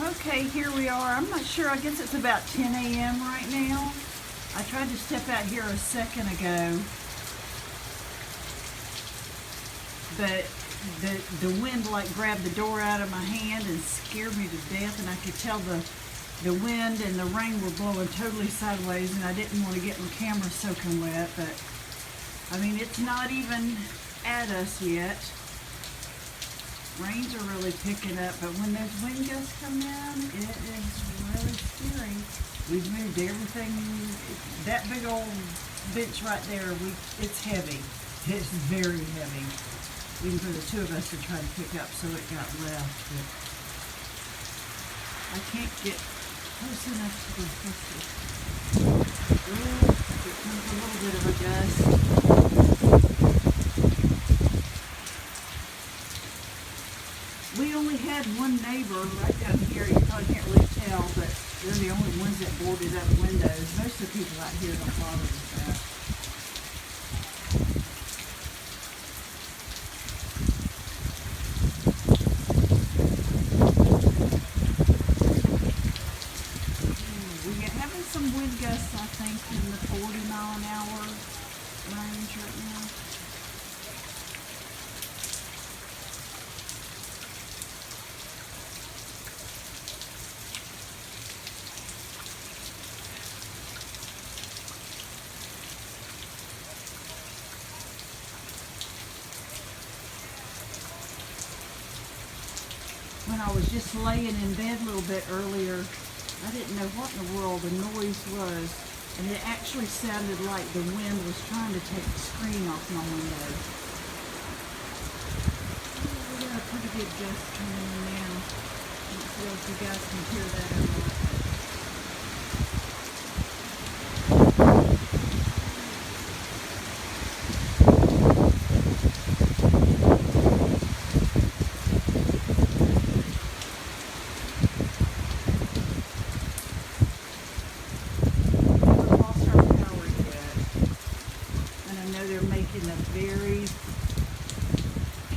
Okay, here we are. I'm not sure. I guess it's about 10 a.m. right now. I tried to step out here a second ago, but the wind like grabbed the door out of my hand and scared me to death, and I could tell the wind and the rain were blowing totally sideways, and I didn't want to get my camera soaking wet, but I mean, it's not even at us yet. Rains are really picking up, but when those wind gusts come in, it is really scary. We've moved everything. That big old bench right there, it's heavy. It's very heavy. Even for the two of us to try to pick up, so it got left. But I can't get close enough to the hustle. Here comes a little bit of a gust. We only had one neighbor right down here. You probably can't really tell, but they're the only ones that boarded up windows. Most of the people out here don't bother with that. We're having some wind gusts, I think, in the 40-mile-an-hour range right now. When I was just laying in bed a little bit earlier, I didn't know what in the world the noise was, and it actually sounded like the wind was trying to take the screen off my window. We got a pretty good gust coming in now. Let's see if you guys can hear that or not. Making a very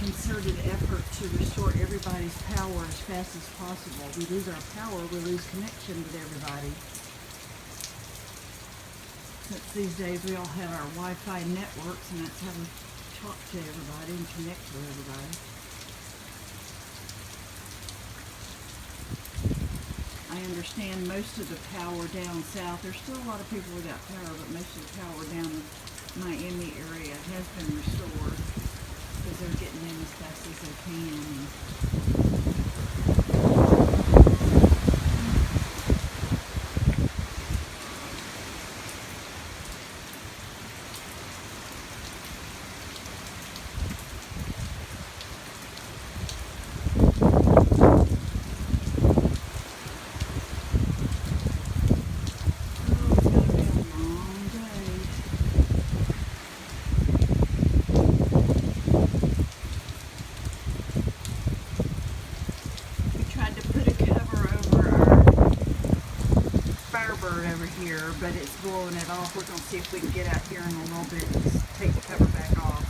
concerted effort to restore everybody's power as fast as possible. We lose our power, we lose connection with everybody. Since these days we all have our Wi-Fi networks, and that's how we talk to everybody and connect with everybody. I understand most of the power down south. There's still a lot of people without power, but most of the power down in Miami area has been restored because they're getting in as fast as they can. Over here, but it's blowing it off. We're going to see if we can get out here in a little bit and just take the cover back off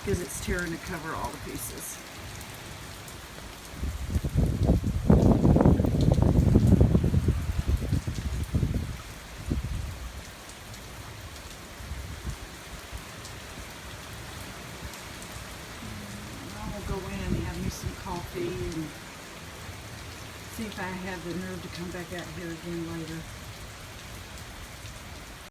because it's tearing the cover all to pieces. I'm going to go in and have me some coffee and see if I have the nerve to come back out here again later.